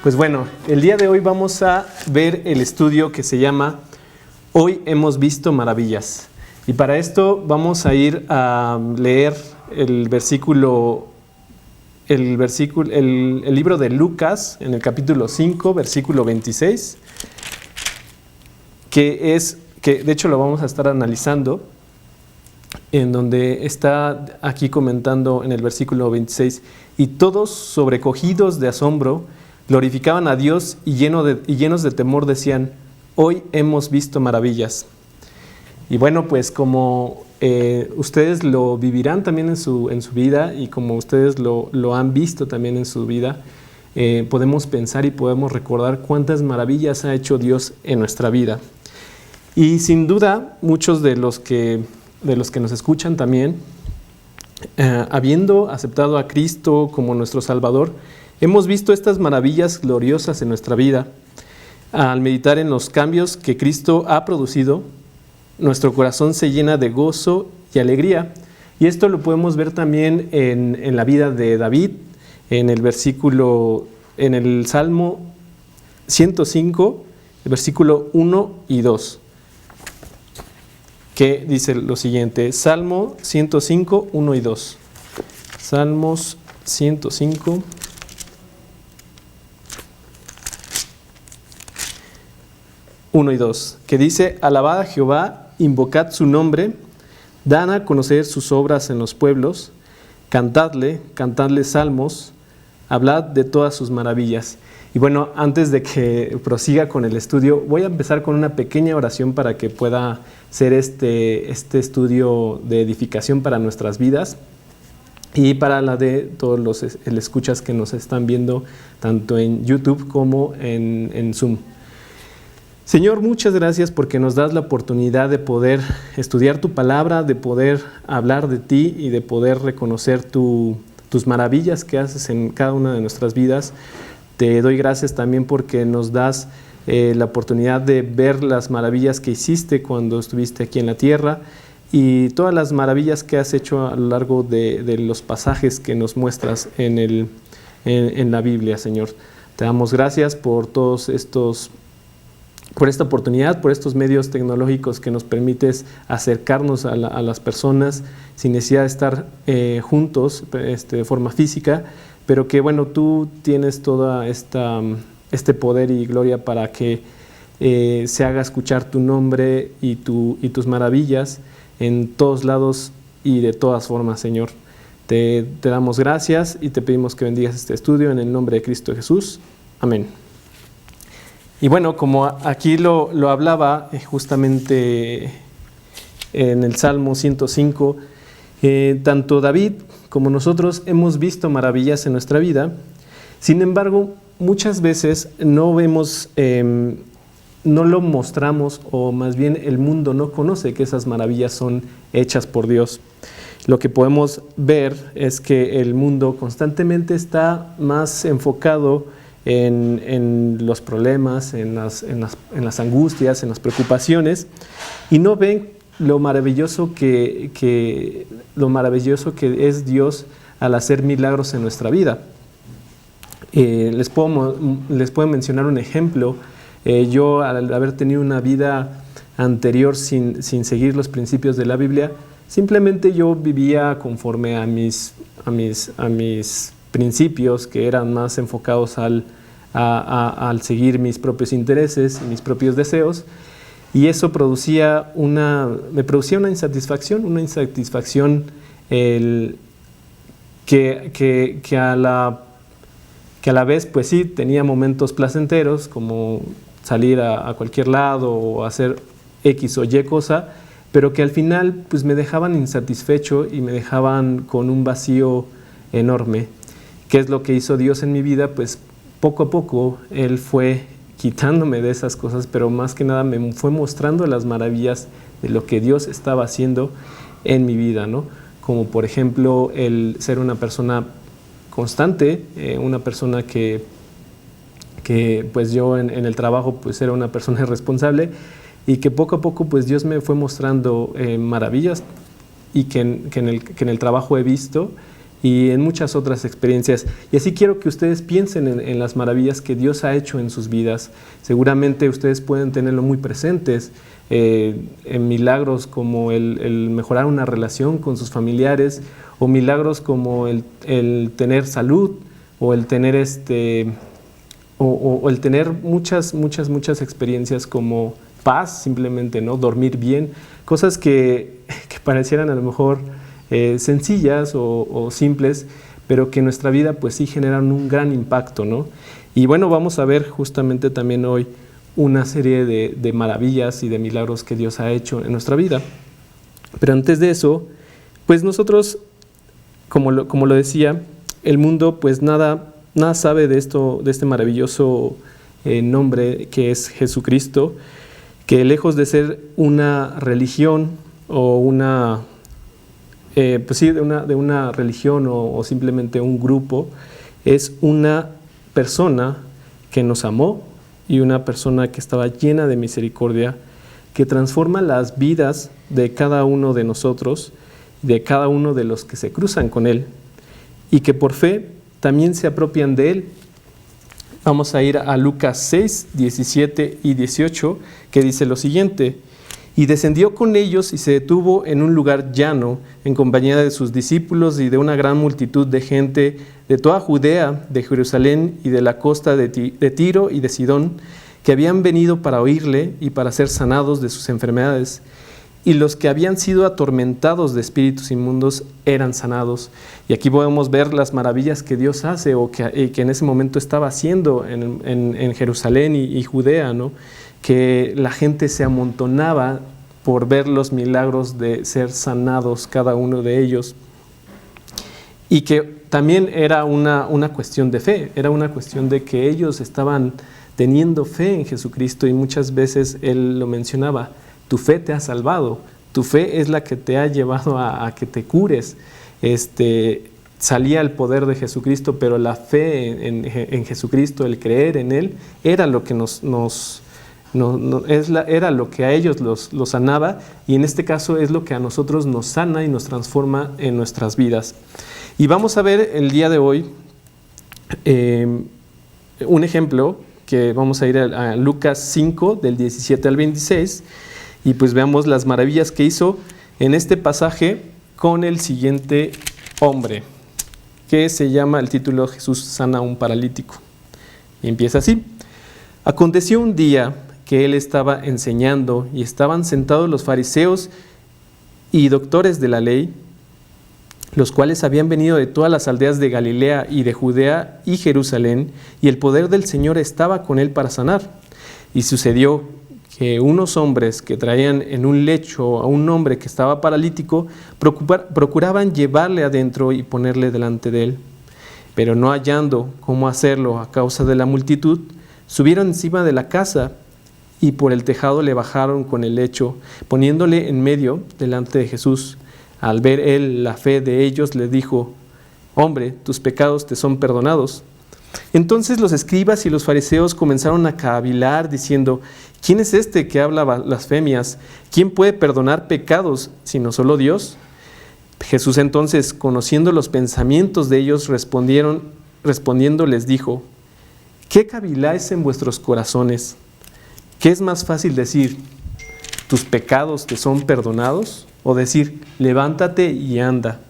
Pues bueno, el día de hoy vamos a ver el estudio que se llama Hoy hemos visto maravillas. Y para esto vamos a ir a leer el libro de Lucas en el capítulo 5, versículo 26, que de hecho lo vamos a estar analizando, en donde está aquí comentando en el versículo 26, y todos sobrecogidos de asombro glorificaban a Dios y llenos de temor decían, hoy hemos visto maravillas. Y bueno, pues como ustedes lo vivirán también en su vida y como ustedes lo han visto también en su vida, podemos pensar y podemos recordar cuántas maravillas ha hecho Dios en nuestra vida. Y sin duda, muchos de los que nos escuchan también, habiendo aceptado a Cristo como nuestro Salvador, hemos visto estas maravillas gloriosas en nuestra vida. Al meditar en los cambios que Cristo ha producido, nuestro corazón se llena de gozo y alegría. Y esto lo podemos ver también en la vida de David, en el Salmo 105, el versículo 1 y 2, que dice lo siguiente, Salmo 105, 1 y 2. Salmos 105, 1 y 2, que dice, alabad a Jehová, invocad su nombre, dan a conocer sus obras en los pueblos, cantadle salmos, hablad de todas sus maravillas. Y bueno, antes de que prosiga con el estudio, voy a empezar con una pequeña oración para que pueda ser este estudio de edificación para nuestras vidas y para la de todos los escuchas que nos están viendo tanto en YouTube como en Zoom. Señor, muchas gracias porque nos das la oportunidad de poder estudiar tu palabra, de poder hablar de ti y de poder reconocer tus maravillas que haces en cada una de nuestras vidas. Te doy gracias también porque nos das la oportunidad de ver las maravillas que hiciste cuando estuviste aquí en la tierra y todas las maravillas que has hecho a lo largo de los pasajes que nos muestras en la Biblia, Señor. Te damos gracias por por esta oportunidad, por estos medios tecnológicos que nos permites acercarnos a las personas sin necesidad de estar juntos de forma física, pero que bueno, tú tienes toda este poder y gloria para que se haga escuchar tu nombre y tus maravillas en todos lados y de todas formas, Señor. Te damos gracias y te pedimos que bendigas este estudio en el nombre de Cristo Jesús. Amén. Y bueno, como aquí lo hablaba justamente en el Salmo 105, tanto David como nosotros hemos visto maravillas en nuestra vida. Sin embargo, muchas veces no vemos, no lo mostramos, o más bien el mundo no conoce que esas maravillas son hechas por Dios. Lo que podemos ver es que el mundo constantemente está más enfocado en los problemas, en las angustias, en las preocupaciones, y no ven lo maravilloso que es Dios al hacer milagros en nuestra vida. Les puedo mencionar un ejemplo. Yo, al haber tenido una vida anterior sin seguir los principios de la Biblia, simplemente yo vivía conforme a mis principios que eran más enfocados al seguir mis propios intereses y mis propios deseos, y eso me producía una insatisfacción que a la vez pues sí tenía momentos placenteros como salir a cualquier lado o hacer X o Y cosa, pero que al final pues me dejaban insatisfecho y me dejaban con un vacío enorme. ¿Qué es lo que hizo Dios en mi vida? Pues poco a poco Él fue quitándome de esas cosas, pero más que nada me fue mostrando las maravillas de lo que Dios estaba haciendo en mi vida, ¿no? Como por ejemplo el ser una persona constante, una persona que pues yo en el trabajo pues era una persona responsable, y que poco a poco pues Dios me fue mostrando maravillas y que en el trabajo he visto y en muchas otras experiencias. Y así quiero que ustedes piensen en las maravillas que Dios ha hecho en sus vidas. Seguramente ustedes pueden tenerlo muy presentes, en milagros como el mejorar una relación con sus familiares, o milagros como el tener salud, o el tener o el tener muchas experiencias como paz, simplemente, ¿no? Dormir bien, cosas que parecieran a lo mejor sencillas o simples, pero que en nuestra vida pues sí generan un gran impacto, ¿no? Y bueno, vamos a ver justamente también hoy una serie de maravillas y de milagros que Dios ha hecho en nuestra vida. Pero antes de eso, pues nosotros, como lo decía, el mundo pues nada sabe de este maravilloso nombre que es Jesucristo, que lejos de ser una religión o pues sí, de una religión o simplemente un grupo, es una persona que nos amó y una persona que estaba llena de misericordia, que transforma las vidas de cada uno de nosotros, de cada uno de los que se cruzan con Él, y que por fe también se apropian de Él. Vamos a ir a Lucas 6, 17 y 18, que dice lo siguiente: y descendió con ellos y se detuvo en un lugar llano, en compañía de sus discípulos y de una gran multitud de gente de toda Judea, de Jerusalén y de la costa de Tiro y de Sidón, que habían venido para oírle y para ser sanados de sus enfermedades. Y los que habían sido atormentados de espíritus inmundos eran sanados. Y aquí podemos ver las maravillas que Dios hace, o que en ese momento estaba haciendo en Jerusalén y Judea, ¿no? Que la gente se amontonaba por ver los milagros de ser sanados cada uno de ellos. Y que también era una cuestión de fe, era una cuestión de que ellos estaban teniendo fe en Jesucristo, y muchas veces Él lo mencionaba: tu fe te ha salvado, tu fe es la que te ha llevado a que te cures. Salía el poder de Jesucristo, pero la fe en Jesucristo, el creer en Él, era lo que era lo que a ellos los sanaba, y en este caso es lo que a nosotros nos sana y nos transforma en nuestras vidas. Y vamos a ver el día de hoy un ejemplo, que vamos a ir a Lucas 5, del 17 al 26, y pues veamos las maravillas que hizo en este pasaje con el siguiente hombre, que se llama, el título: Jesús sana a un paralítico. Y empieza así: aconteció un día que él estaba enseñando, y estaban sentados los fariseos y doctores de la ley, los cuales habían venido de todas las aldeas de Galilea y de Judea y Jerusalén, y el poder del Señor estaba con él para sanar. Y sucedió que unos hombres que traían en un lecho a un hombre que estaba paralítico, procuraban llevarle adentro y ponerle delante de él. Pero no hallando cómo hacerlo a causa de la multitud, subieron encima de la casa y por el tejado le bajaron con el lecho, poniéndole en medio delante de Jesús. Al ver él la fe de ellos, le dijo: hombre, tus pecados te son perdonados. Entonces los escribas y los fariseos comenzaron a cavilar, diciendo: ¿quién es este que habla blasfemias? ¿Quién puede perdonar pecados sino solo Dios? Jesús entonces, conociendo los pensamientos de ellos, respondiendo les dijo: ¿qué caviláis en vuestros corazones? ¿Qué es más fácil decir: tus pecados te son perdonados? O decir: levántate y anda.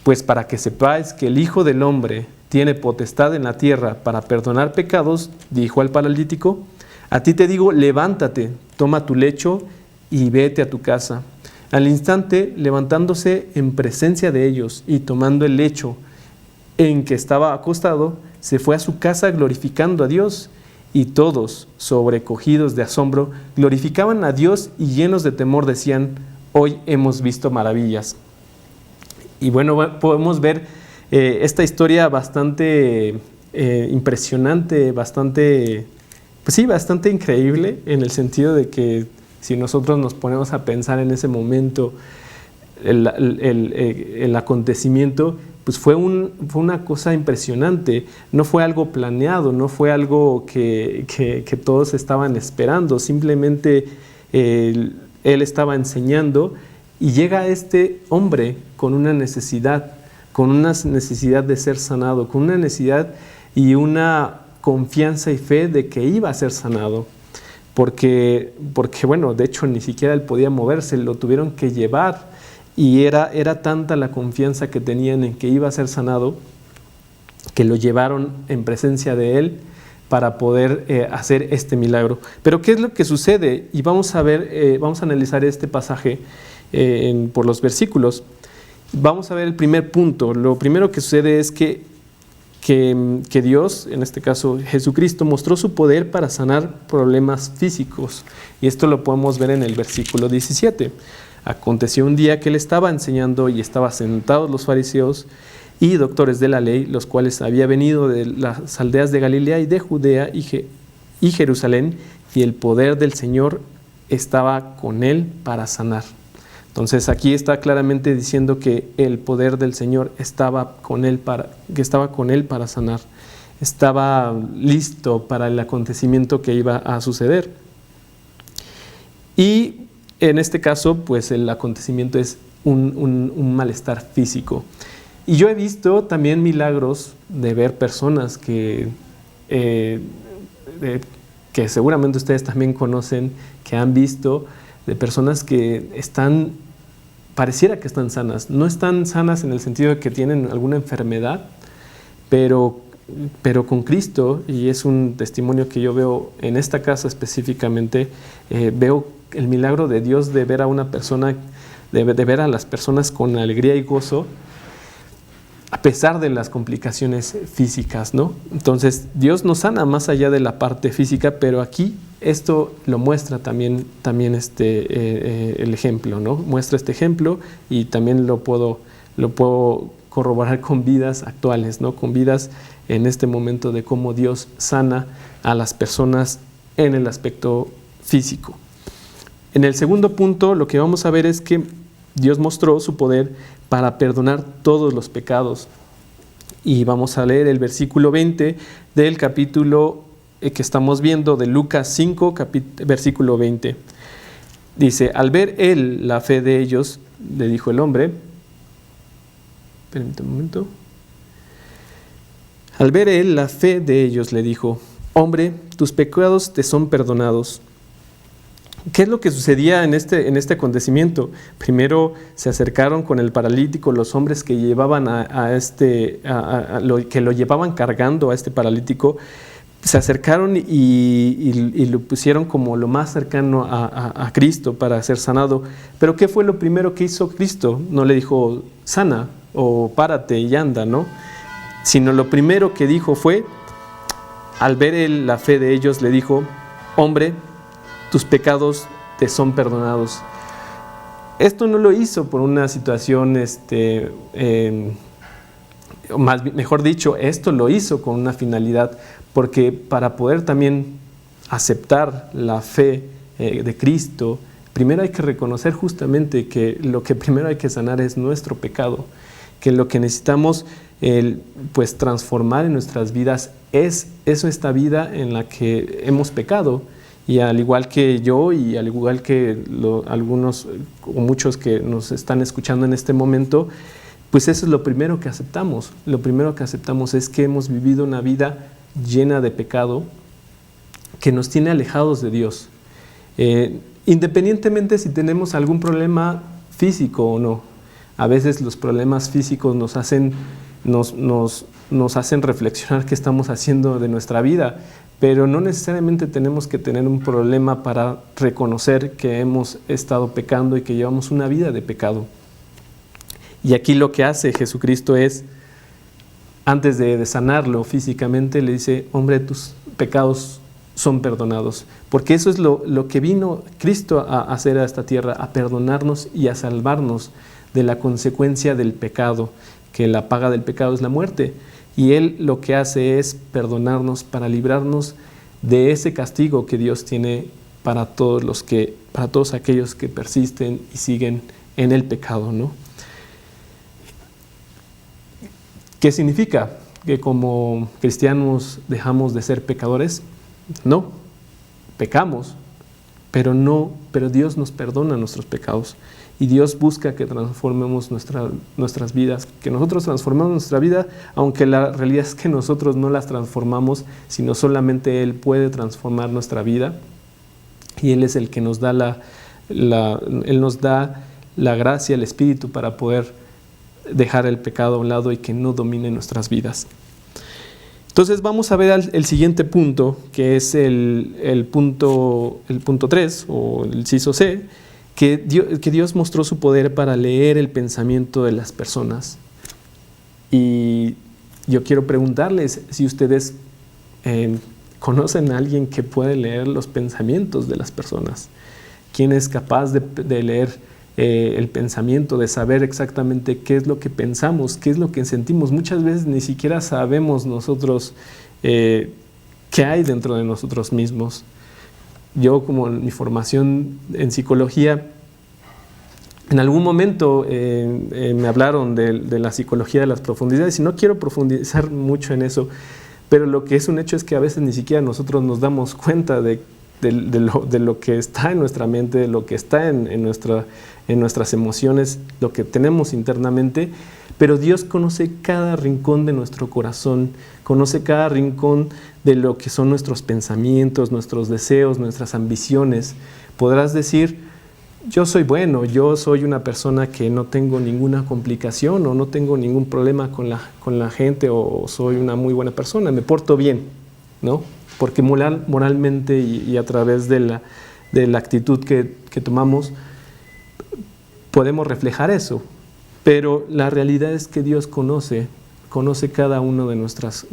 Pues para que sepáis que el Hijo del Hombre tiene potestad en la tierra para perdonar pecados, dijo al paralítico: a ti te digo, levántate, toma tu lecho y vete a tu casa. Al instante, levantándose en presencia de ellos y tomando el lecho en que estaba acostado, se fue a su casa glorificando a Dios. Y todos, sobrecogidos de asombro, glorificaban a Dios, y llenos de temor decían: hoy hemos visto maravillas. Y bueno, podemos ver esta historia bastante impresionante, bastante increíble, en el sentido de que si nosotros nos ponemos a pensar en ese momento, el acontecimiento, pues fue una cosa impresionante. No fue algo planeado, no fue algo que todos estaban esperando. Simplemente él estaba enseñando, y llega este hombre con una necesidad con una necesidad de ser sanado, con una necesidad y una confianza y fe de que iba a ser sanado. Porque bueno, de hecho ni siquiera él podía moverse, lo tuvieron que llevar, y era tanta la confianza que tenían en que iba a ser sanado, que lo llevaron en presencia de él para poder hacer este milagro. Pero ¿qué es lo que sucede? Y vamos a ver, vamos a analizar este pasaje por los versículos. Vamos a ver el primer punto. Lo primero que sucede es que Dios, en este caso Jesucristo, mostró su poder para sanar problemas físicos. Y esto lo podemos ver en el versículo 17. Aconteció un día que él estaba enseñando y estaban sentados los fariseos y doctores de la ley, los cuales habían venido de las aldeas de Galilea y de Judea y Jerusalén, y el poder del Señor estaba con él para sanar. Entonces aquí está claramente diciendo que el poder del Señor estaba con él para sanar. Estaba listo para el acontecimiento que iba a suceder. Y en este caso, pues el acontecimiento es un malestar físico. Y yo he visto también milagros de ver personas que seguramente ustedes también conocen, que han visto, de personas que pareciera que están sanas. No están sanas en el sentido de que tienen alguna enfermedad, pero con Cristo, y es un testimonio que yo veo en esta casa específicamente, veo el milagro de Dios de ver a una persona, de ver a las personas con alegría y gozo, a pesar de las complicaciones físicas, ¿no? Entonces, Dios nos sana más allá de la parte física, pero aquí esto lo muestra también el ejemplo, ¿no? Muestra este ejemplo, y también lo puedo corroborar con vidas actuales, ¿no? Con vidas en este momento de cómo Dios sana a las personas en el aspecto físico. En el segundo punto, lo que vamos a ver es que Dios mostró su poder para perdonar todos los pecados. Y vamos a leer el versículo 20 del capítulo que estamos viendo de Lucas 5, versículo 20. Dice: al ver él la fe de ellos, le dijo el hombre, permítame un momento. Al ver él la fe de ellos, le dijo: hombre, tus pecados te son perdonados. ¿Qué es lo que sucedía en este acontecimiento? Primero se acercaron con el paralítico los hombres que llevaban que lo llevaban cargando a este paralítico. Se acercaron y lo pusieron como lo más cercano a Cristo para ser sanado. Pero ¿qué fue lo primero que hizo Cristo? No le dijo sana o párate y anda, ¿no? Sino lo primero que dijo fue, al ver él la fe de ellos, le dijo: hombre, tus pecados te son perdonados. Esto no lo hizo por una situación, mejor dicho, esto lo hizo con una finalidad, porque para poder también aceptar la fe de Cristo, primero hay que reconocer justamente que lo que primero hay que sanar es nuestro pecado, que lo que necesitamos pues transformar en nuestras vidas es esta vida en la que hemos pecado. Y al igual que yo, y al igual que algunos o muchos que nos están escuchando en este momento, pues eso es lo primero que aceptamos. Lo primero que aceptamos es que hemos vivido una vida llena de pecado que nos tiene alejados de Dios. Independientemente si tenemos algún problema físico o no. A veces los problemas físicos nos hacen reflexionar qué estamos haciendo de nuestra vida, pero no necesariamente tenemos que tener un problema para reconocer que hemos estado pecando y que llevamos una vida de pecado. Y aquí lo que hace Jesucristo es, antes de sanarlo físicamente, le dice: hombre, tus pecados son perdonados. Porque eso es lo que vino Cristo a hacer a esta tierra, a perdonarnos y a salvarnos de la consecuencia del pecado, que la paga del pecado es la muerte. Y Él lo que hace es perdonarnos para librarnos de ese castigo que Dios tiene para todos aquellos que persisten y siguen en el pecado, ¿no? ¿Qué significa? ¿Que como cristianos dejamos de ser pecadores? No, pecamos, pero Dios nos perdona nuestros pecados. y Dios busca que transformemos nuestras vidas, que nosotros transformemos nuestra vida, aunque la realidad es que nosotros no las transformamos, sino solamente Él puede transformar nuestra vida, y Él es el que nos da Él nos da la gracia, el Espíritu para poder dejar el pecado a un lado y que no domine nuestras vidas. Entonces vamos a ver el siguiente punto, que es el punto 3, o el inciso C, que Dios mostró su poder para leer el pensamiento de las personas. Y yo quiero preguntarles si ustedes conocen a alguien que puede leer los pensamientos de las personas. ¿Quién es capaz de leer el pensamiento, de saber exactamente qué es lo que pensamos, qué es lo que sentimos? Muchas veces ni siquiera sabemos nosotros qué hay dentro de nosotros mismos. Yo, como en mi formación en psicología, en algún momento me hablaron de la psicología de las profundidades, y no quiero profundizar mucho en eso, pero lo que es un hecho es que a veces ni siquiera nosotros nos damos cuenta de lo que está en nuestra mente, de lo que está en nuestras emociones, lo que tenemos internamente, pero Dios conoce cada rincón de nuestro corazón, conoce cada rincón de lo que son nuestros pensamientos, nuestros deseos, nuestras ambiciones. Podrás decir: yo soy bueno, yo soy una persona que no tengo ninguna complicación, o no tengo ningún problema con la gente, o soy una muy buena persona, me porto bien, ¿no? Porque moralmente y a través de la actitud que tomamos podemos reflejar eso. Pero la realidad es que Dios conoce cada uno de nuestras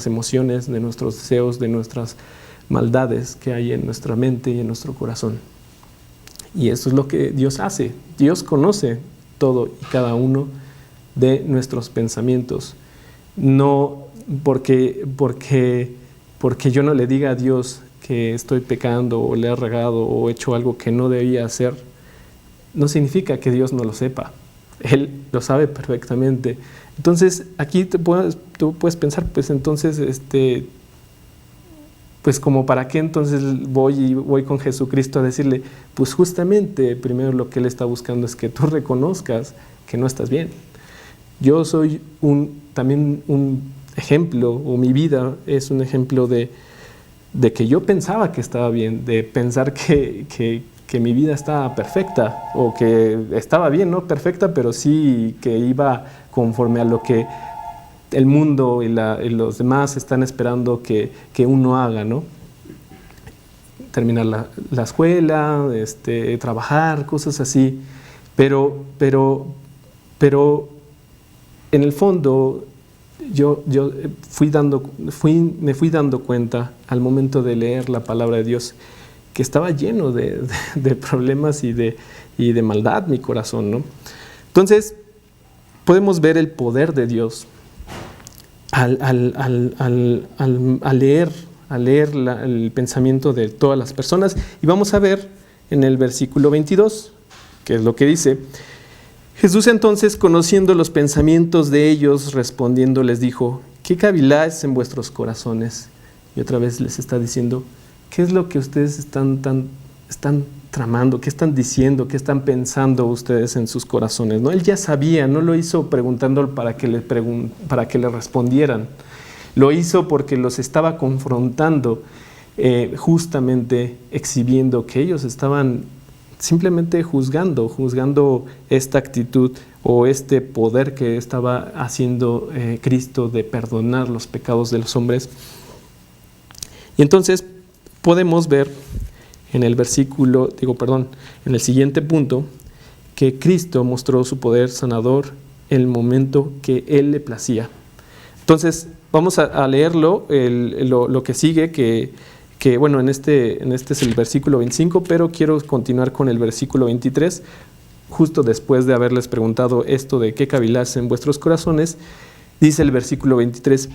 emociones, de nuestros deseos, de nuestras maldades que hay en nuestra mente y en nuestro corazón. Y eso es lo que Dios hace. Dios conoce todo y cada uno de nuestros pensamientos. No porque yo no le diga a Dios que estoy pecando, o le he regado, o he hecho algo que no debía hacer, no significa que Dios no lo sepa. Él lo sabe perfectamente. Entonces, aquí tú puedes pensar, pues entonces, pues como para qué entonces voy con Jesucristo a decirle, pues justamente primero lo que Él está buscando es que tú reconozcas que no estás bien. Yo soy también un ejemplo, o mi vida es un ejemplo de que yo pensaba que estaba bien, de pensar que mi vida estaba perfecta, o que estaba bien, no perfecta, pero sí que iba conforme a lo que el mundo y los demás están esperando que uno haga, ¿no? Terminar la escuela, trabajar, cosas así. Pero en el fondo yo me fui dando cuenta al momento de leer la palabra de Dios que estaba lleno de problemas y de maldad mi corazón, ¿no? Entonces podemos ver el poder de Dios al leer el pensamiento de todas las personas. Y vamos a ver en el versículo 22, que es lo que dice: Jesús entonces, conociendo los pensamientos de ellos, respondiendo les dijo: ¿qué caviláis en vuestros corazones? Y otra vez les está diciendo: ¿qué es lo que ustedes están tramando? ¿Qué están diciendo? ¿Qué están pensando ustedes en sus corazones? ¿No? Él ya sabía, no lo hizo preguntando para que le respondieran. Lo hizo porque los estaba confrontando, justamente exhibiendo que ellos estaban simplemente juzgando esta actitud o este poder que estaba haciendo Cristo de perdonar los pecados de los hombres. Y entonces podemos ver en el en el siguiente punto, que Cristo mostró su poder sanador en el momento que Él le placía. Entonces vamos a leerlo, lo que sigue, que bueno, en este es el versículo 25, pero quiero continuar con el versículo 23, justo después de haberles preguntado esto de qué caviláis en vuestros corazones. Dice el versículo 23,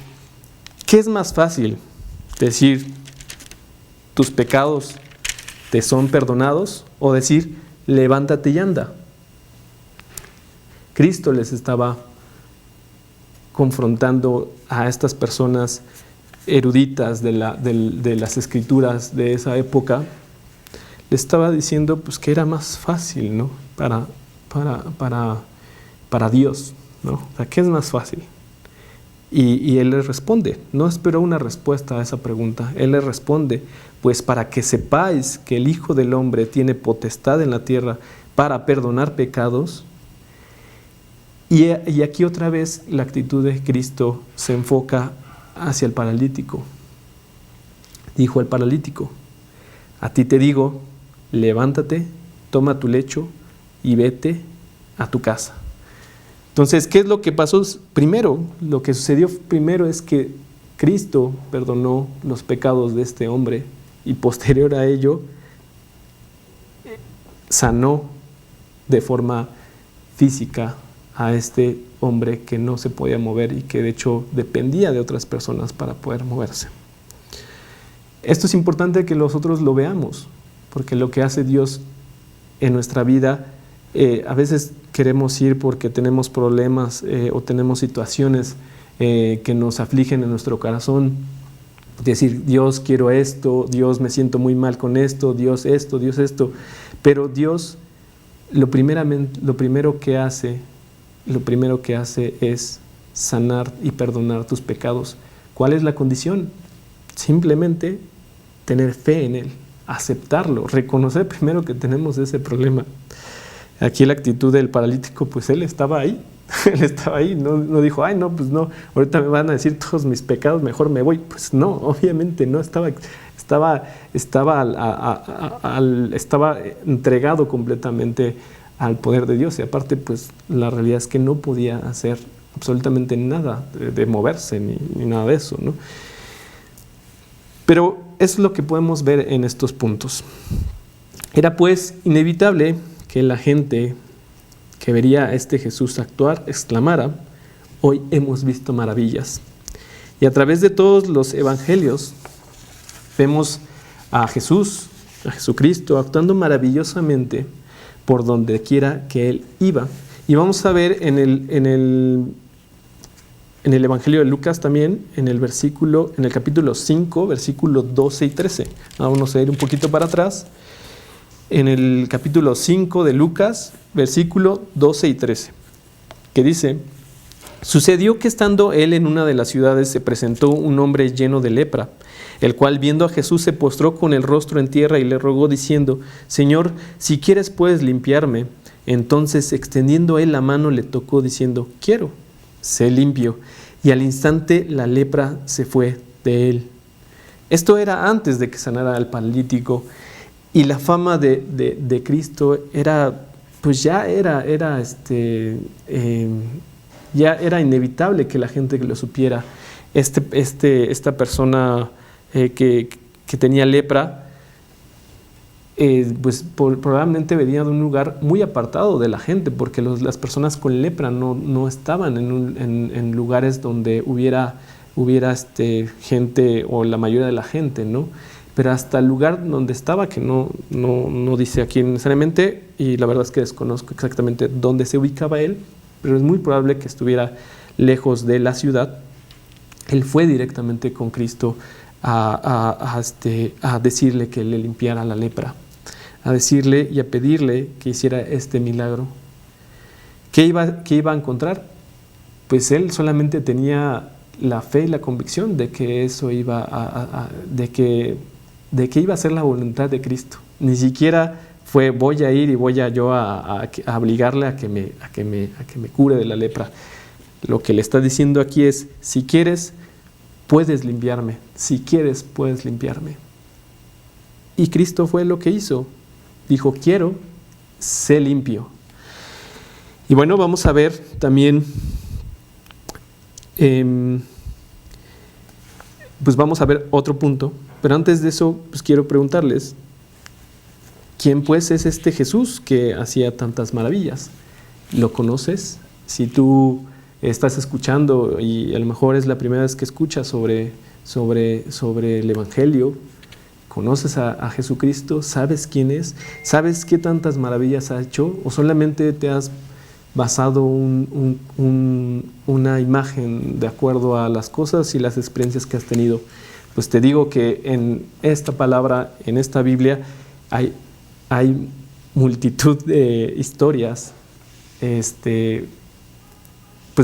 ¿qué es más fácil? Decir, tus pecados te son perdonados, o decir, levántate y anda. Cristo les estaba confrontando a estas personas eruditas de las escrituras de esa época. le estaba diciendo pues que era más fácil, ¿no? Para Dios, ¿no? O sea, ¿qué es más fácil? Y él le responde, no esperó una respuesta a esa pregunta, él le responde, pues para que sepáis que el Hijo del Hombre tiene potestad en la tierra para perdonar pecados. Y aquí otra vez la actitud de Cristo se enfoca hacia el paralítico. Dijo al paralítico, a ti te digo, levántate, toma tu lecho y vete a tu casa. Entonces, ¿qué es lo que pasó primero? Lo que sucedió primero es que Cristo perdonó los pecados de este hombre y posterior a ello sanó de forma física a este hombre que no se podía mover y que de hecho dependía de otras personas para poder moverse. Esto es importante que nosotros lo veamos, porque lo que hace Dios en nuestra vida, a veces queremos ir porque tenemos problemas o tenemos situaciones que nos afligen en nuestro corazón. Decir, Dios, quiero esto, Dios, me siento muy mal con esto, Dios esto, Dios esto. Pero Dios lo primero que hace es sanar y perdonar tus pecados. ¿Cuál es la condición? Simplemente tener fe en Él, aceptarlo, reconocer primero que tenemos ese problema. Aquí la actitud del paralítico, pues él estaba ahí, no dijo, ay no, pues no, ahorita me van a decir todos mis pecados, mejor me voy. Pues no, obviamente no, estaba entregado completamente al poder de Dios, y aparte pues la realidad es que no podía hacer absolutamente nada de moverse ni nada de eso, ¿no? Pero es lo que podemos ver en estos puntos. Era pues inevitable que la gente que vería a este Jesús actuar exclamara, hoy hemos visto maravillas. Y a través de todos los evangelios vemos a Jesús, a Jesucristo, actuando maravillosamente por donde quiera que Él iba. Y vamos a ver en el Evangelio de Lucas también, en el capítulo 5, versículos 12 y 13. Vamos a ir un poquito para atrás. En el capítulo 5 de Lucas, versículo 12 y 13, que dice, sucedió que estando él en una de las ciudades se presentó un hombre lleno de lepra, el cual viendo a Jesús se postró con el rostro en tierra y le rogó diciendo, Señor, si quieres puedes limpiarme. Entonces extendiendo él la mano le tocó diciendo, quiero, sé limpio. Y al instante la lepra se fue de él. Esto era antes de que sanara al paralítico. Y la fama de Cristo era, pues ya era inevitable que la gente lo supiera. Esta persona que tenía lepra, pues probablemente venía de un lugar muy apartado de la gente, porque las personas con lepra no estaban en lugares donde hubiera gente o la mayoría de la gente, ¿no? Pero hasta el lugar donde estaba, que no dice aquí necesariamente, y la verdad es que desconozco exactamente dónde se ubicaba él, pero es muy probable que estuviera lejos de la ciudad. Él fue directamente con Cristo a decirle que le limpiara la lepra, a decirle y a pedirle que hiciera este milagro. ¿Qué iba a encontrar? Pues él solamente tenía la fe y la convicción de que eso iba de que iba a ser la voluntad de Cristo. Ni siquiera fue voy a ir y voy a obligarle a que me cure de la lepra. Lo que le está diciendo aquí es, si quieres, puedes limpiarme. Si quieres, puedes limpiarme. Y Cristo fue lo que hizo. Dijo, quiero, sé limpio. Y bueno, vamos a ver también, pues vamos a ver otro punto. Pero antes de eso, pues quiero preguntarles, ¿quién pues es este Jesús que hacía tantas maravillas? ¿Lo conoces? Si tú estás escuchando y a lo mejor es la primera vez que escuchas sobre el Evangelio, ¿conoces a Jesucristo? ¿Sabes quién es? ¿Sabes qué tantas maravillas ha hecho? ¿O solamente te has basado una imagen de acuerdo a las cosas y las experiencias que has tenido? Pues te digo que en esta palabra, en esta Biblia, hay hay multitud de historias, pues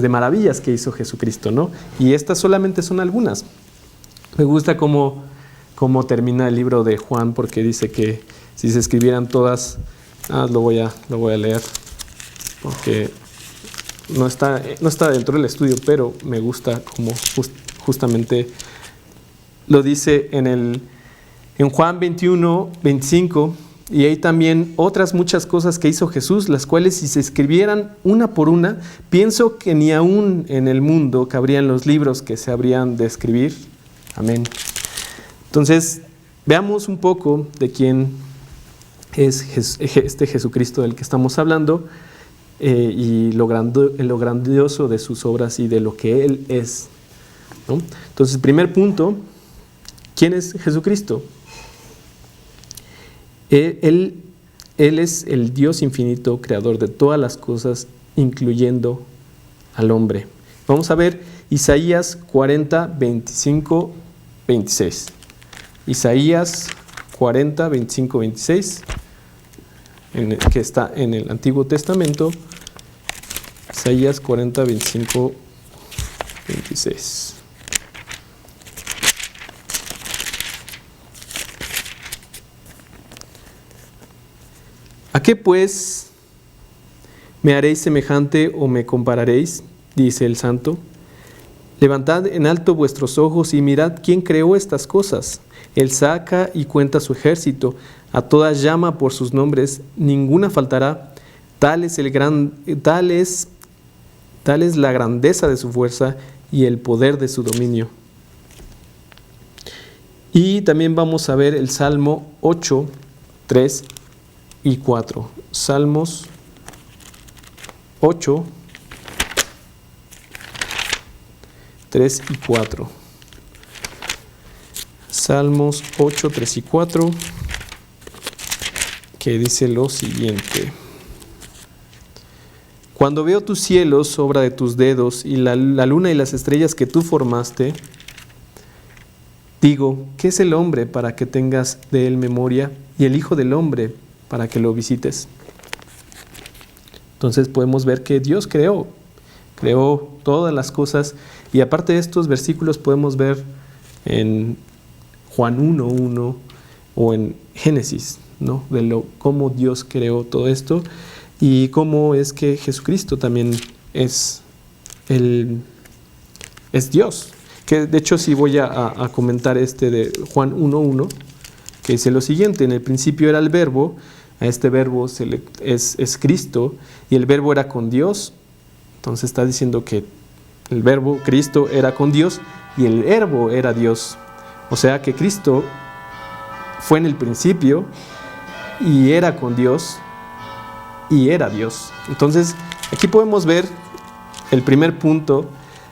de maravillas que hizo Jesucristo, ¿no? Y estas solamente son algunas. Me gusta cómo termina el libro de Juan, porque dice que si se escribieran todas, lo voy a leer, porque no está dentro del estudio, pero me gusta como justamente lo dice en Juan 21, 25, y hay también otras muchas cosas que hizo Jesús, las cuales si se escribieran una por una, pienso que ni aún en el mundo cabrían los libros que se habrían de escribir. Amén. Entonces, veamos un poco de quién es este Jesucristo del que estamos hablando, y lo grandioso de sus obras y de lo que Él es, ¿no? Entonces, primer punto, ¿quién es Jesucristo? Él es el Dios infinito, creador de todas las cosas, incluyendo al hombre. Vamos a ver Isaías 40, 25, 26. Isaías 40, 25, 26, que está en el Antiguo Testamento. Isaías 40, 25, 26. ¿A qué pues me haréis semejante o me compararéis? Dice el Santo. Levantad en alto vuestros ojos y mirad quién creó estas cosas. Él saca y cuenta su ejército, a todas llama por sus nombres, ninguna faltará. Tal es la grandeza de su fuerza y el poder de su dominio. Y también vamos a ver el Salmo 8, 3 y 4. Salmos 8, 3 y 4. Salmos 8, 3 y 4, que dice lo siguiente. Cuando veo tus cielos, obra de tus dedos, y la luna y las estrellas que tú formaste, digo, ¿qué es el hombre para que tengas de él memoria? Y el hijo del hombre para que lo visites. Entonces podemos ver que Dios creó todas las cosas, y aparte de estos versículos podemos ver en Juan 1:1 o en Génesis, ¿no? De cómo Dios creó todo esto y cómo es que Jesucristo también es Dios. Que de hecho sí voy a comentar de Juan 1:1, que dice lo siguiente: en el principio era el verbo, a este verbo es Cristo, y el verbo era con Dios. Entonces está diciendo que el verbo, Cristo, era con Dios y el verbo era Dios. O sea que Cristo fue en el principio y era con Dios y era Dios. Entonces aquí podemos ver el primer punto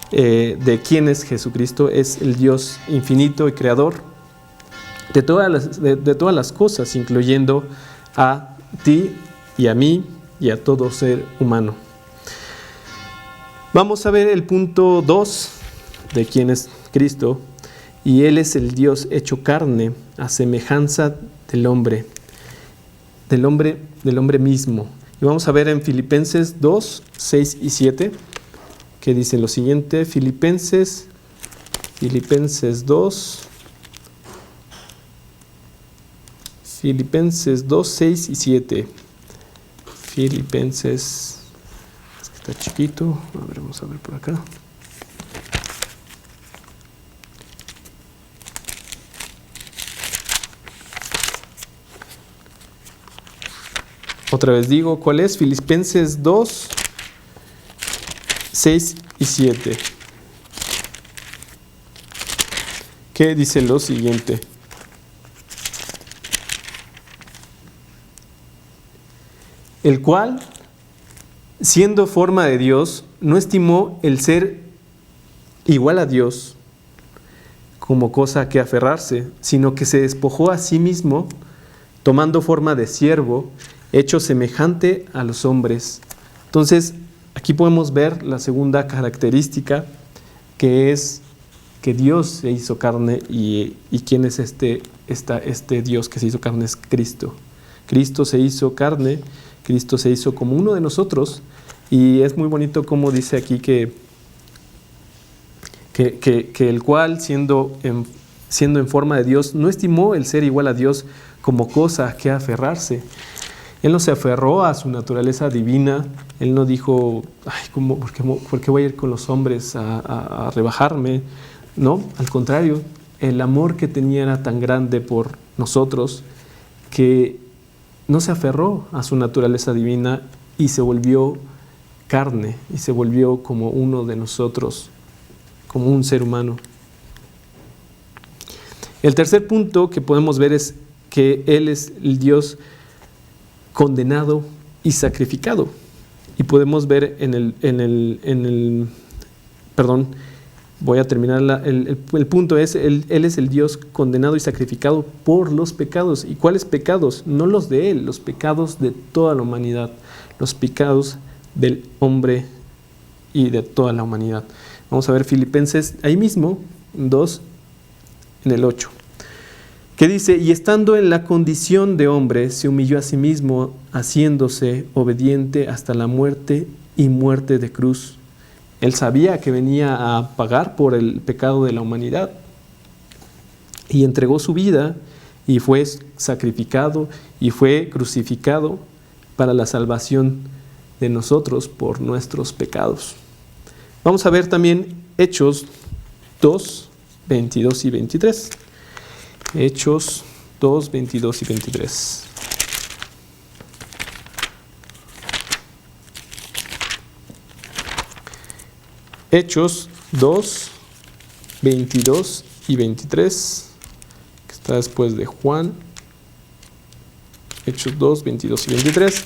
de quién es Jesucristo. Es el Dios infinito y creador de todas las cosas, incluyendo a ti y a mí y a todo ser humano. Vamos a ver el punto 2 de quién es Cristo, y Él es el Dios hecho carne a semejanza del hombre mismo. Y vamos a ver en Filipenses 2, 6 y 7, que dice lo siguiente. Filipenses 2, 6 y 7. Filipenses, está chiquito, vamos a ver por acá. Otra vez digo, ¿cuál es? Filipenses 2, 6 y 7. Que dice lo siguiente. El cual, siendo forma de Dios, no estimó el ser igual a Dios como cosa que aferrarse, sino que se despojó a sí mismo, tomando forma de siervo, hecho semejante a los hombres. Entonces, aquí podemos ver la segunda característica, que es que Dios se hizo carne, y quién es este Dios que se hizo carne es Cristo. Cristo se hizo carne, Cristo se hizo como uno de nosotros, y es muy bonito como dice aquí que el cual, siendo en forma de Dios, no estimó el ser igual a Dios como cosa que aferrarse. Él no se aferró a su naturaleza divina. Él no dijo, ay, ¿por qué voy a ir con los hombres a rebajarme? No, al contrario, el amor que tenía era tan grande por nosotros que no se aferró a su naturaleza divina y se volvió carne y se volvió como uno de nosotros, como un ser humano. El tercer punto que podemos ver es que Él es el Dios condenado y sacrificado. Y podemos ver voy a terminar el punto es, Él es el Dios condenado y sacrificado por los pecados. ¿Y cuáles pecados? No los de Él, los pecados de toda la humanidad, los pecados del hombre y de toda la humanidad. Vamos a ver Filipenses, ahí mismo, 2, en el 8. Que dice, y estando en la condición de hombre, se humilló a sí mismo, haciéndose obediente hasta la muerte y muerte de cruz. Él sabía que venía a pagar por el pecado de la humanidad y entregó su vida y fue sacrificado y fue crucificado para la salvación de nosotros por nuestros pecados. Vamos a ver también Hechos 2, 22 y 23. Hechos 2, 22 y 23. Hechos 2, 22 y 23, que está después de Juan. Hechos 2, 22 y 23,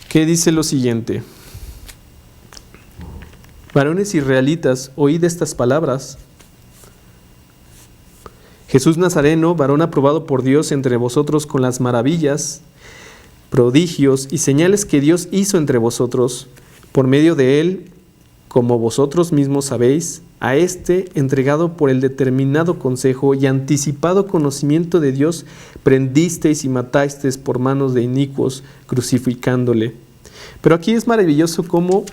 que dice lo siguiente. Varones israelitas, oíd estas palabras. Jesús Nazareno, varón aprobado por Dios entre vosotros con las maravillas, prodigios y señales que Dios hizo entre vosotros, por medio de él, como vosotros mismos sabéis, a este, entregado por el determinado consejo y anticipado conocimiento de Dios, prendisteis y matasteis por manos de inicuos, crucificándole. Pero aquí es maravilloso cómo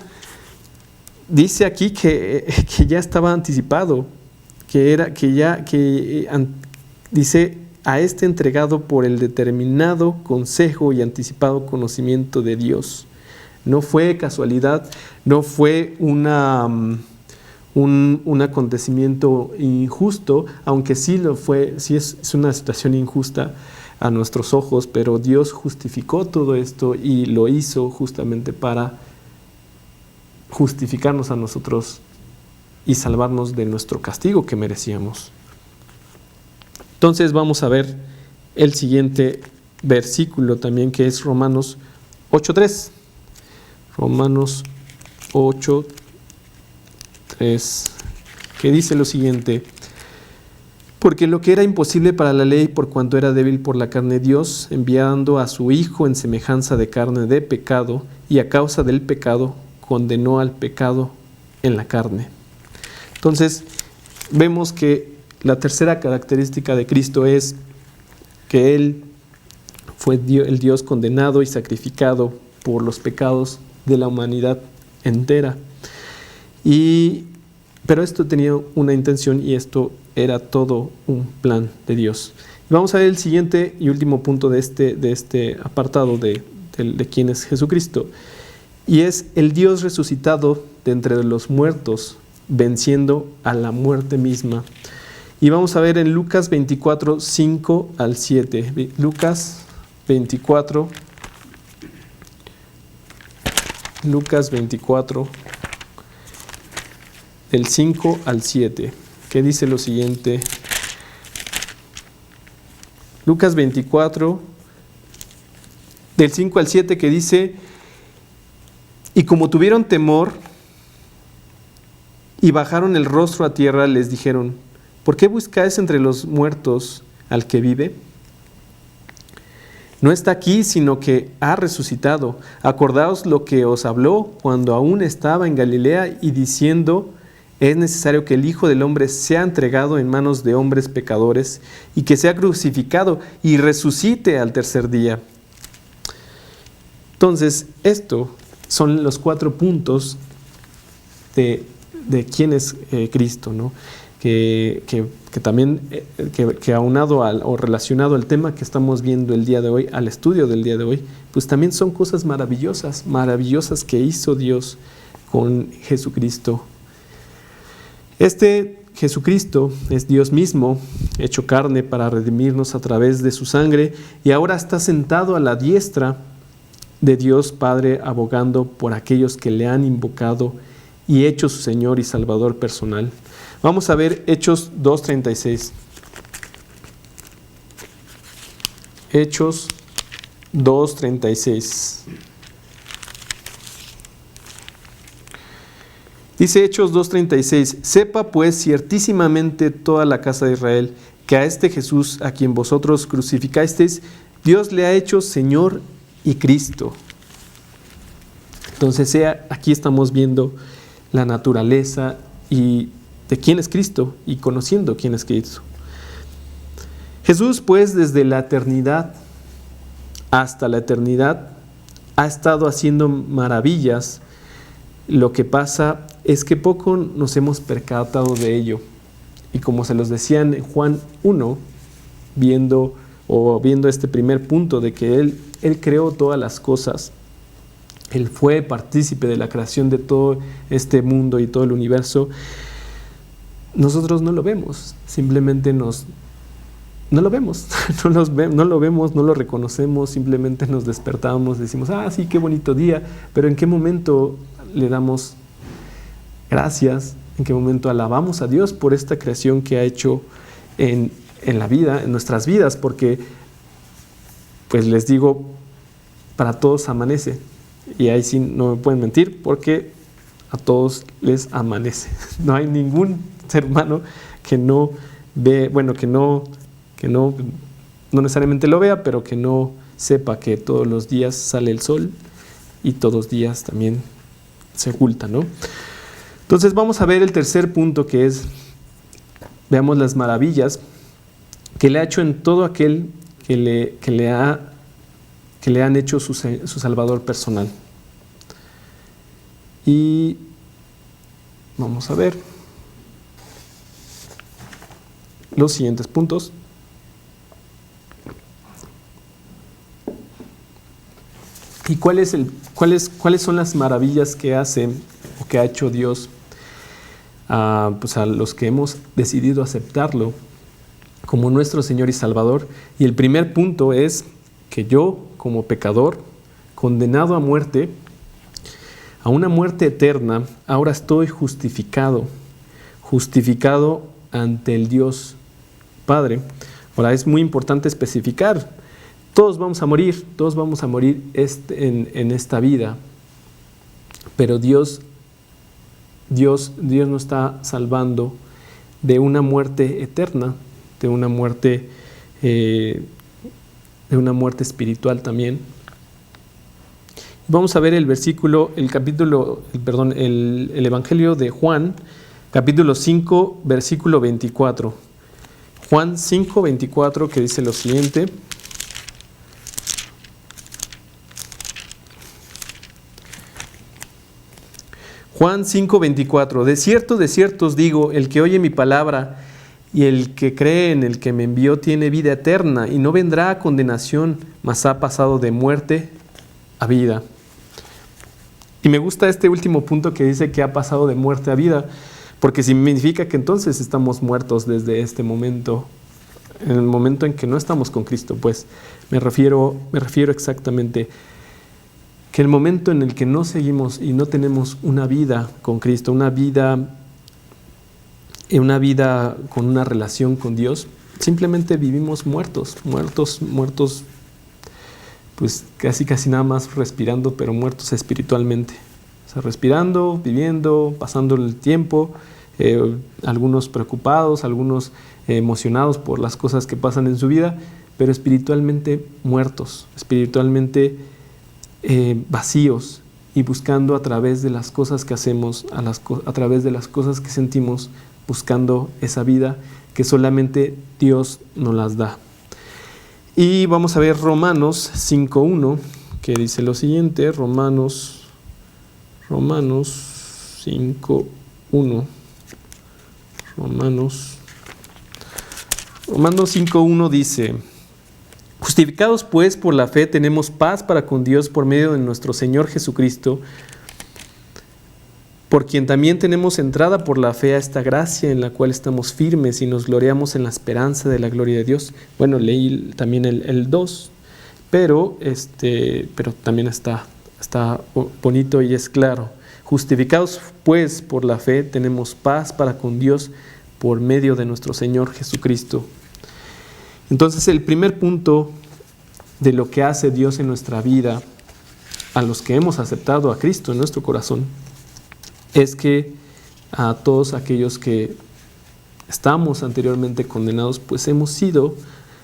dice aquí que ya estaba anticipado, dice, a este entregado por el determinado consejo y anticipado conocimiento de Dios. No fue casualidad, no fue un acontecimiento injusto, aunque sí lo fue, sí es una situación injusta a nuestros ojos, pero Dios justificó todo esto y lo hizo justamente para justificarnos a nosotros y salvarnos de nuestro castigo que merecíamos. Entonces vamos a ver el siguiente versículo también, que es Romanos 8:3. Romanos 8:3, que dice lo siguiente: porque lo que era imposible para la ley, por cuanto era débil por la carne, Dios, enviando a su Hijo en semejanza de carne de pecado, y a causa del pecado, condenó al pecado en la carne. Entonces, vemos que la tercera característica de Cristo es que Él fue el Dios condenado y sacrificado por los pecados de la humanidad entera. Pero esto tenía una intención y esto era todo un plan de Dios. Y vamos a ver el siguiente y último punto de este apartado de quién es Jesucristo. Y es el Dios resucitado de entre los muertos, venciendo a la muerte misma. Y vamos a ver en Lucas 24, 5 al 7. Lucas 24, del 5 al 7, que dice lo siguiente. Lucas 24, del 5 al 7, que dice: y como tuvieron temor y bajaron el rostro a tierra, les dijeron: ¿por qué buscáis entre los muertos al que vive? No está aquí, sino que ha resucitado. Acordaos lo que os habló cuando aún estaba en Galilea, y diciendo: es necesario que el Hijo del Hombre sea entregado en manos de hombres pecadores, y que sea crucificado y resucite al tercer día. Entonces, estos son los 4 puntos de quién es Cristo, ¿no? Que también, que aunado o relacionado al tema que estamos viendo el día de hoy, al estudio del día de hoy, pues también son cosas maravillosas que hizo Dios con Jesucristo. Este Jesucristo es Dios mismo, hecho carne para redimirnos a través de su sangre, y ahora está sentado a la diestra de Dios Padre, abogando por aquellos que le han invocado y hecho su Señor y Salvador personal. Vamos a ver Hechos 2:36. Hechos 2:36. Dice Hechos 2:36: sepa pues ciertísimamente toda la casa de Israel que a este Jesús, a quien vosotros crucificasteis, Dios le ha hecho Señor y Cristo. Entonces aquí estamos viendo la naturaleza y de quién es Cristo y conociendo quién es Cristo. Jesús, pues, desde la eternidad hasta la eternidad ha estado haciendo maravillas. Lo que pasa es que poco nos hemos percatado de ello. Y como se los decía en Juan 1, viendo este primer punto de que Él creó todas las cosas, Él fue partícipe de la creación de todo este mundo y todo el universo, nosotros no lo vemos, simplemente no lo vemos, no lo vemos, no lo reconocemos, simplemente nos despertamos, decimos, sí, qué bonito día, pero ¿en qué momento le damos gracias? ¿En qué momento alabamos a Dios por esta creación que ha hecho en la vida, en nuestras vidas? Porque, pues les digo, para todos amanece, y ahí sí no me pueden mentir, porque a todos les amanece. No hay ningún ser humano que no ve, bueno, que no necesariamente lo vea, pero que no sepa que todos los días sale el sol y todos los días también se oculta, ¿no? Entonces vamos a ver el tercer punto, que es, veamos las maravillas que le ha hecho en todo aquel que le han hecho su Salvador personal. Y vamos a ver los siguientes puntos. ¿Y cuáles son las maravillas que hace o que ha hecho Dios pues a los que hemos decidido aceptarlo como nuestro Señor y Salvador? Y el primer punto es que yo, como pecador, condenado a muerte, a una muerte eterna, ahora estoy justificado ante el Dios Padre. Ahora es muy importante especificar, todos vamos a morir en esta vida, pero Dios nos está salvando de una muerte eterna, de una muerte espiritual también. Vamos a ver el Evangelio de Juan, capítulo 5, versículo 24. Juan 5, 24, que dice lo siguiente. Juan 5, 24. De cierto os digo, el que oye mi palabra y el que cree en el que me envió tiene vida eterna y no vendrá a condenación, mas ha pasado de muerte a vida. Y me gusta este último punto que dice que ha pasado de muerte a vida, porque significa que entonces estamos muertos desde este momento, en el momento en que no estamos con Cristo. Pues me refiero exactamente que el momento en el que no seguimos y no tenemos una vida con Cristo, una vida con una relación con Dios, simplemente vivimos muertos, pues casi nada más respirando, pero muertos espiritualmente. O sea, respirando, viviendo, pasando el tiempo, algunos preocupados, algunos emocionados por las cosas que pasan en su vida, pero espiritualmente muertos, espiritualmente vacíos, y buscando a través de las cosas que hacemos, a través de las cosas que sentimos, buscando esa vida que solamente Dios nos las da. Y vamos a ver Romanos 5:1, que dice lo siguiente, Romanos 5:1. Romanos 5:1 dice: justificados pues por la fe tenemos paz para con Dios por medio de nuestro Señor Jesucristo, por quien también tenemos entrada por la fe a esta gracia en la cual estamos firmes y nos gloriamos en la esperanza de la gloria de Dios. Bueno, leí también el 2, pero también está bonito y es claro. Justificados pues por la fe tenemos paz para con Dios por medio de nuestro Señor Jesucristo. Entonces el primer punto de lo que hace Dios en nuestra vida, a los que hemos aceptado a Cristo en nuestro corazón, es que a todos aquellos que estamos anteriormente condenados, pues hemos sido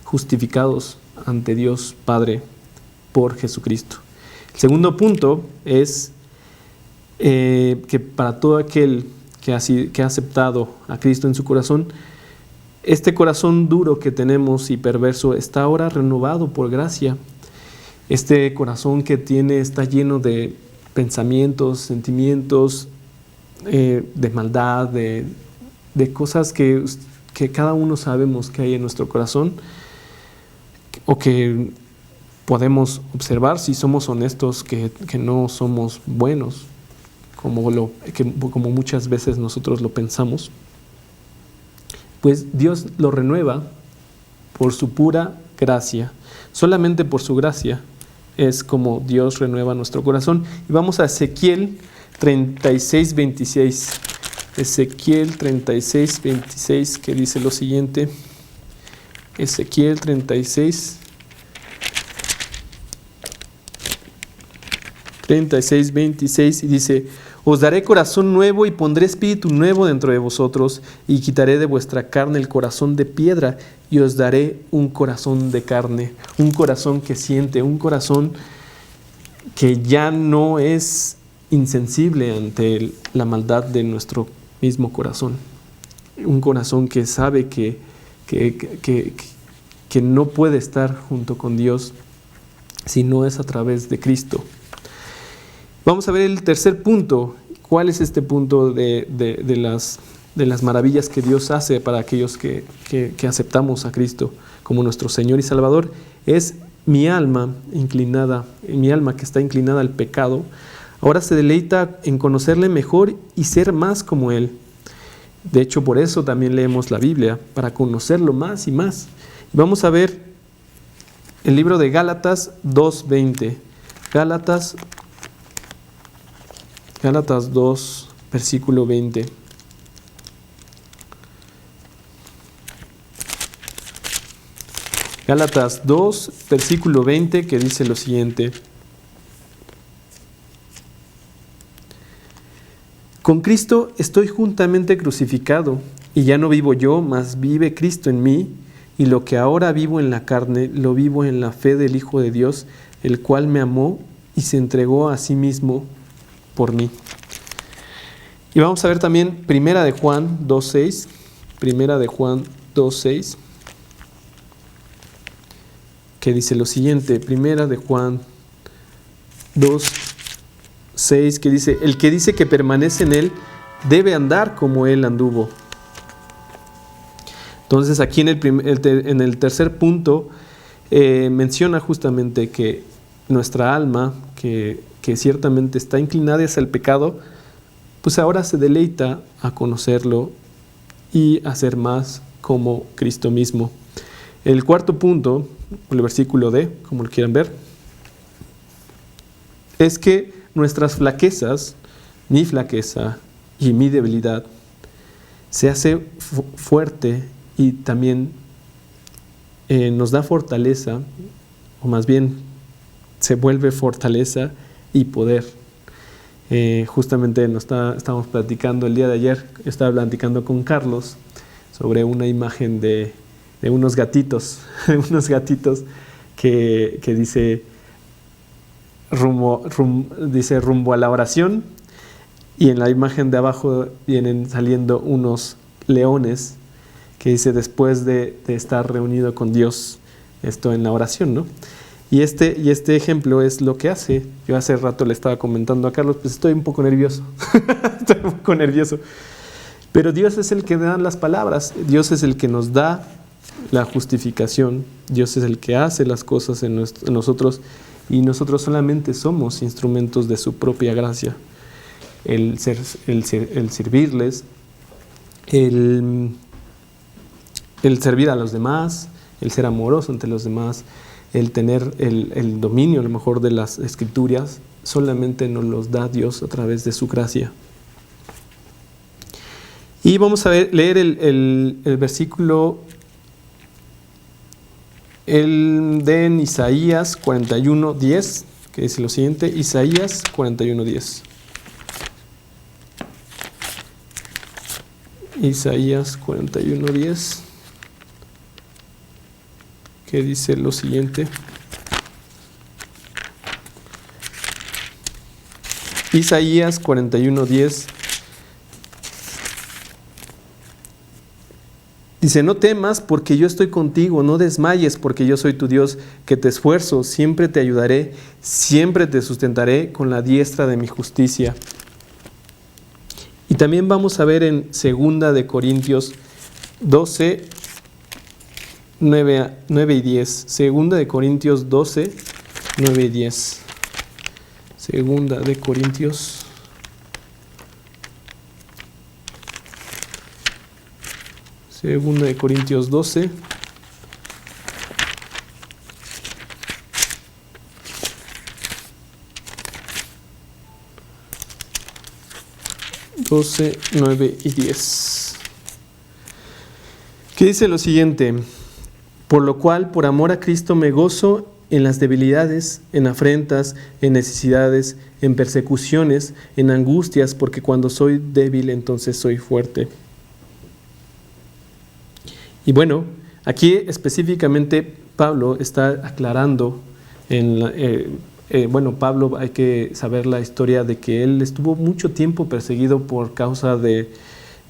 justificados ante Dios Padre por Jesucristo. El segundo punto es que para todo aquel que ha aceptado a Cristo en su corazón, este corazón duro que tenemos y perverso está ahora renovado por gracia. Este corazón que está lleno de pensamientos, sentimientos, de maldad, de cosas que cada uno sabemos que hay en nuestro corazón, o que podemos observar si somos honestos que no somos buenos, como muchas veces nosotros lo pensamos. Pues Dios lo renueva por su pura gracia. Solamente por su gracia es como Dios renueva nuestro corazón. Y vamos a Ezequiel 36:26. Ezequiel 36:26, que dice lo siguiente. Ezequiel 36:26, y dice: os daré corazón nuevo y pondré espíritu nuevo dentro de vosotros, y quitaré de vuestra carne el corazón de piedra, y os daré un corazón de carne, un corazón que siente, un corazón que ya no es insensible ante la maldad de nuestro mismo corazón, un corazón que sabe que no puede estar junto con Dios si no es a través de Cristo. Vamos a ver el tercer punto. ¿Cuál es este punto de las maravillas que Dios hace para aquellos que aceptamos a Cristo como nuestro Señor y Salvador? Es mi alma que está inclinada al pecado, ahora se deleita en conocerle mejor y ser más como Él. De hecho, por eso también leemos la Biblia, para conocerlo más y más. Vamos a ver el libro de Gálatas 2:20. Gálatas 2, versículo 20. Gálatas 2, versículo 20, que dice lo siguiente: con Cristo estoy juntamente crucificado, y ya no vivo yo, mas vive Cristo en mí, y lo que ahora vivo en la carne, lo vivo en la fe del Hijo de Dios, el cual me amó y se entregó a sí mismo por mí. Y vamos a ver también Primera de Juan 2:6, que dice lo siguiente. Primera de Juan 2:6, que dice: el que dice que permanece en él debe andar como él anduvo. Entonces aquí en el tercer punto menciona justamente que nuestra alma, que ciertamente está inclinada hacia el pecado, pues ahora se deleita a conocerlo y a ser más como Cristo mismo. El cuarto punto, el versículo D, como lo quieran ver, es que nuestras flaquezas, mi flaqueza y mi debilidad, se hace fuerte y también nos da fortaleza, o más bien se vuelve fortaleza y poder. Justamente estábamos platicando el día de ayer, yo estaba platicando con Carlos sobre una imagen de unos gatitos, que dice rumbo a la oración, y en la imagen de abajo vienen saliendo unos leones que dice después de estar reunido con Dios, esto en la oración, ¿no? Y este ejemplo es lo que hace. Yo hace rato le estaba comentando a Carlos, pues estoy un poco nervioso. Estoy un poco nervioso. Pero Dios es el que da las palabras. Dios es el que nos da la justificación. Dios es el que hace las cosas en nosotros. Y nosotros solamente somos instrumentos de su propia gracia. El servirles, el servir a los demás, el ser amoroso ante los demás, el tener el dominio a lo mejor de las Escrituras, solamente nos los da Dios a través de su gracia. Y vamos a leer el versículo de Isaías 41:10, que dice lo siguiente, Isaías 41:10. Isaías 41:10, que dice lo siguiente. Isaías 41:10 dice: no temas porque yo estoy contigo, no desmayes porque yo soy tu Dios, que te esfuerzo, siempre te ayudaré, siempre te sustentaré con la diestra de mi justicia. Y también vamos a ver en 2 de Corintios 12, 9 y 10. 2 de Corintios 12, 9 y 10. 2 de Corintios 12. Doce, 9 y 10. Que dice lo siguiente: por lo cual, por amor a Cristo, me gozo en las debilidades, en afrentas, en necesidades, en persecuciones, en angustias, porque cuando soy débil, entonces soy fuerte. Y bueno, aquí específicamente Pablo está aclarando, Pablo, hay que saber la historia de que él estuvo mucho tiempo perseguido por causa de,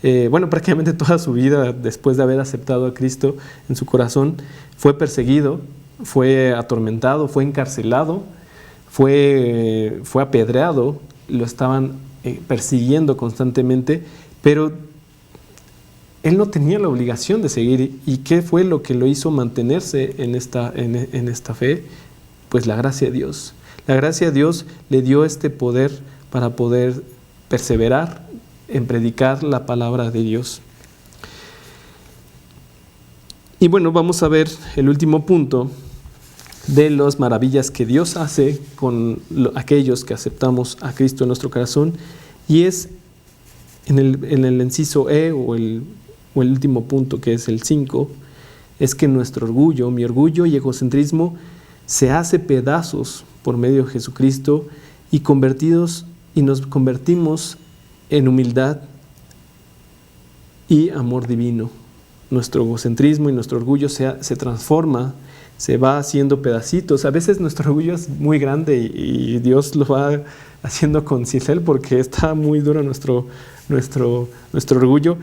prácticamente toda su vida después de haber aceptado a Cristo en su corazón, fue perseguido, fue atormentado, fue encarcelado, fue apedreado, lo estaban persiguiendo constantemente, pero él no tenía la obligación de seguir. ¿Y qué fue lo que lo hizo mantenerse en esta fe? Pues la gracia de Dios. La gracia de Dios le dio este poder para poder perseverar en predicar la palabra de Dios. Y bueno, vamos a ver el último punto de las maravillas que Dios hace con aquellos que aceptamos a Cristo en nuestro corazón, y es en el inciso E o el último punto, que es el 5, es que mi orgullo y egocentrismo se hace pedazos por medio de Jesucristo y nos convertimos en humildad y amor divino. Nuestro egocentrismo y nuestro orgullo se transforma, se va haciendo pedacitos. A veces nuestro orgullo es muy grande y Dios lo va haciendo con cincel porque está muy duro nuestro orgullo,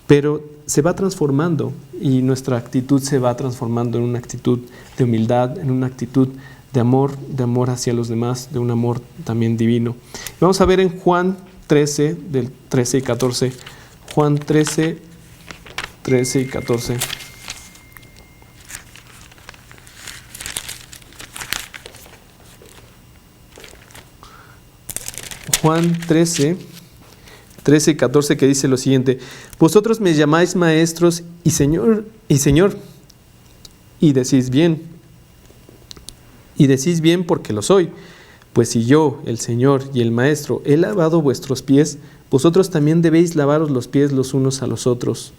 pero se va transformando y nuestra actitud se va transformando en una actitud de humildad, en una actitud de amor hacia los demás, de un amor también divino. Vamos a ver en Juan 13, del 13 y 14. Juan 13, 13 y 14. Juan 13, 13 y 14, que dice lo siguiente: vosotros me llamáis maestros y Señor, y decís bien porque lo soy. Pues si yo, el Señor y el Maestro, he lavado vuestros pies, vosotros también debéis lavaros los pies los unos a los otros.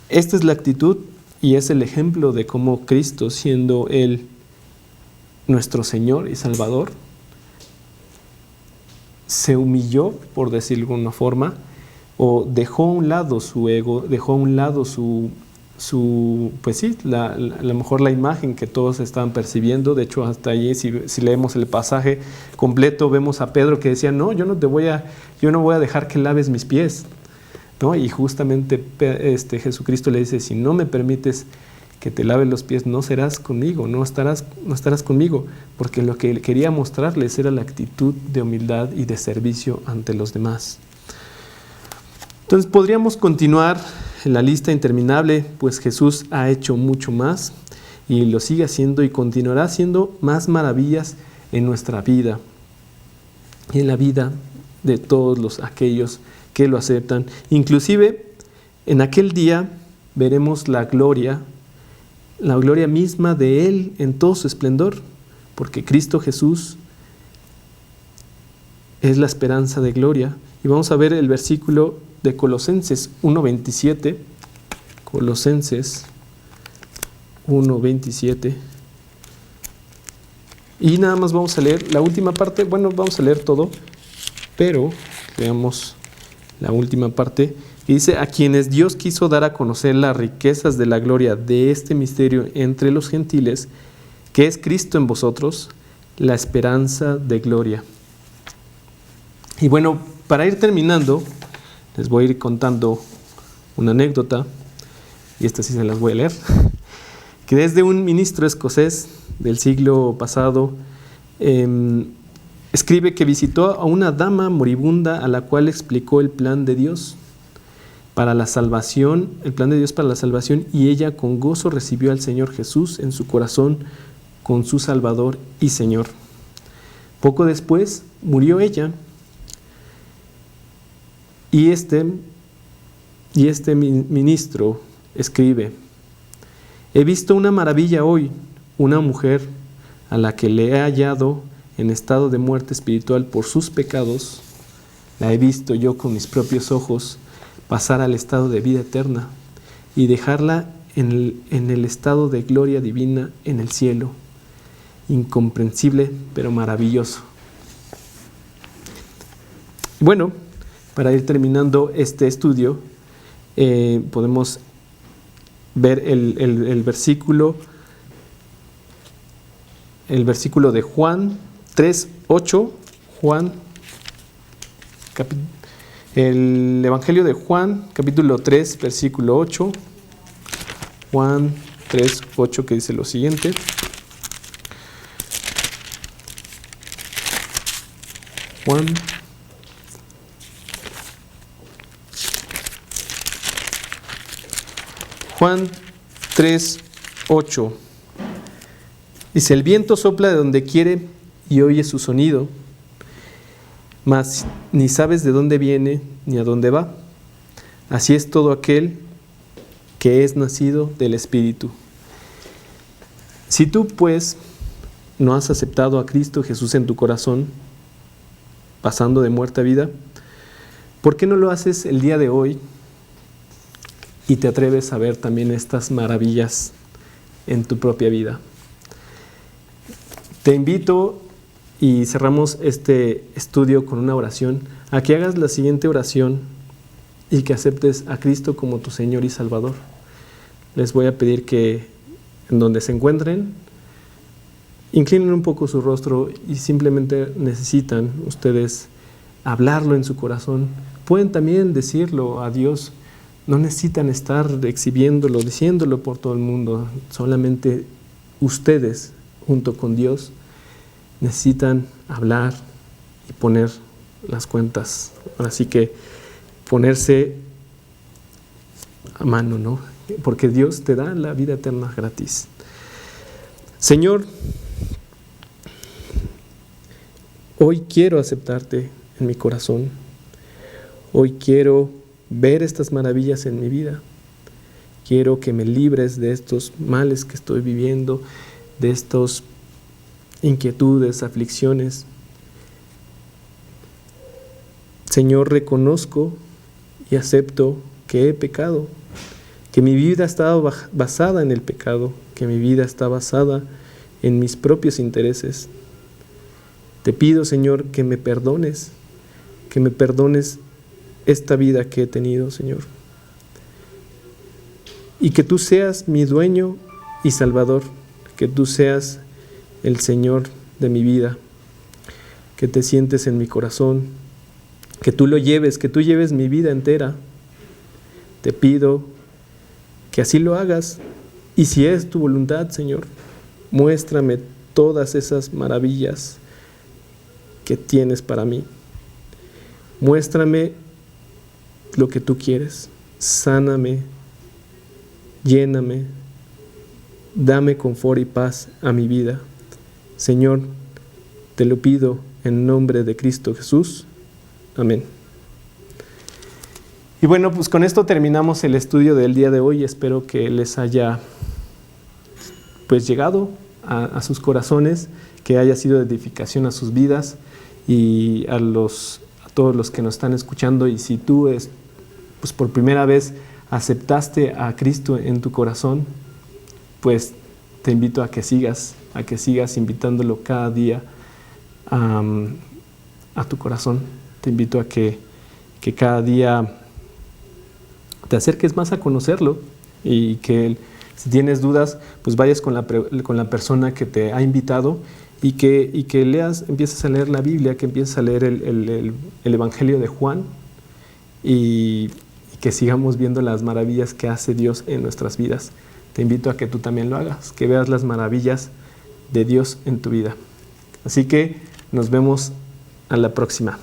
Esta es la actitud y es el ejemplo de cómo Cristo, siendo Él nuestro Señor y Salvador, se humilló, por decirlo de alguna forma, o dejó a un lado su ego, dejó a un lado a lo mejor la imagen que todos estaban percibiendo. De hecho, hasta allí, si leemos el pasaje completo, vemos a Pedro que decía: no, yo no voy a dejar que laves mis pies, ¿no? Y justamente Jesucristo le dice: si no me permites que te lave los pies, no serás conmigo, no estarás conmigo, porque lo que quería mostrarles era la actitud de humildad y de servicio ante los demás. Entonces podríamos continuar en la lista interminable, pues Jesús ha hecho mucho más y lo sigue haciendo y continuará haciendo más maravillas en nuestra vida y en la vida de todos aquellos que lo aceptan. Inclusive en aquel día veremos la gloria misma de Él en todo su esplendor, porque Cristo Jesús es la esperanza de gloria. Y vamos a ver el versículo de Colosenses 1:27, Colosenses 1:27, y nada más vamos a leer la última parte. Bueno, vamos a leer todo, pero veamos la última parte, que dice: a quienes Dios quiso dar a conocer las riquezas de la gloria de este misterio entre los gentiles, que es Cristo en vosotros, la esperanza de gloria. Y bueno, para ir terminando, les voy a ir contando una anécdota, y esta sí se las voy a leer, que es de un ministro escocés del siglo pasado. Escribe que visitó a una dama moribunda a la cual explicó el plan de Dios para la salvación, el plan de Dios para la salvación, y ella con gozo recibió al Señor Jesús en su corazón con su Salvador y Señor. Poco después murió ella, y este ministro escribe: he visto una maravilla hoy, una mujer a la que le he hallado en estado de muerte espiritual por sus pecados, la he visto yo con mis propios ojos pasar al estado de vida eterna y dejarla en el estado de gloria divina en el cielo, incomprensible pero maravilloso. Bueno, para ir terminando este estudio, podemos ver el versículo de Juan 3:8, el Evangelio de Juan, capítulo 3, versículo 8, Juan 3:8, que dice lo siguiente: Juan 3:8 dice: el viento sopla de donde quiere y oye su sonido, mas ni sabes de dónde viene ni a dónde va. Así es todo aquel que es nacido del Espíritu. Si tú, pues, no has aceptado a Cristo Jesús en tu corazón, pasando de muerte a vida, ¿por qué no lo haces el día de hoy y te atreves a ver también estas maravillas en tu propia vida? Te invito, y cerramos este estudio con una oración, a que hagas la siguiente oración y que aceptes a Cristo como tu Señor y Salvador. Les voy a pedir que en donde se encuentren, inclinen un poco su rostro y simplemente necesitan ustedes hablarlo en su corazón. Pueden también decirlo a Dios, no necesitan estar exhibiéndolo, diciéndolo por todo el mundo, solamente ustedes junto con Dios necesitan hablar y poner las cuentas. Así que ponerse a mano, ¿no? Porque Dios te da la vida eterna gratis. Señor, hoy quiero aceptarte en mi corazón. Hoy quiero ver estas maravillas en mi vida. Quiero que me libres de estos males que estoy viviendo, de estos inquietudes, aflicciones. Señor, reconozco y acepto que he pecado, que mi vida está basada en el pecado, que mi vida está basada en mis propios intereses. Te pido, Señor, que me perdones esta vida que he tenido, Señor, y que tú seas mi dueño y Salvador, que tú seas el Señor de mi vida, que te sientes en mi corazón, que tú lleves mi vida entera. Te pido que así lo hagas Y si es tu voluntad, Señor, muéstrame todas esas maravillas que tienes para mí. Muéstrame lo que tú quieres. Sáname, lléname, dame confort y paz a mi vida. Señor, te lo pido en nombre de Cristo Jesús. Amén. Y bueno, pues con esto terminamos el estudio del día de hoy. Espero que les haya pues llegado a sus corazones, que haya sido de edificación a sus vidas y a todos los que nos están escuchando. Y si tú pues por primera vez aceptaste a Cristo en tu corazón, pues te invito a que sigas invitándolo cada día a tu corazón. Te invito a que cada día te acerques más a conocerlo y que si tienes dudas, pues vayas con la persona que te ha invitado y que leas, empieces a leer la Biblia, que empieces a leer el Evangelio de Juan y que sigamos viendo las maravillas que hace Dios en nuestras vidas. Te invito a que tú también lo hagas, que veas las maravillas de Dios en tu vida. Así que nos vemos a la próxima.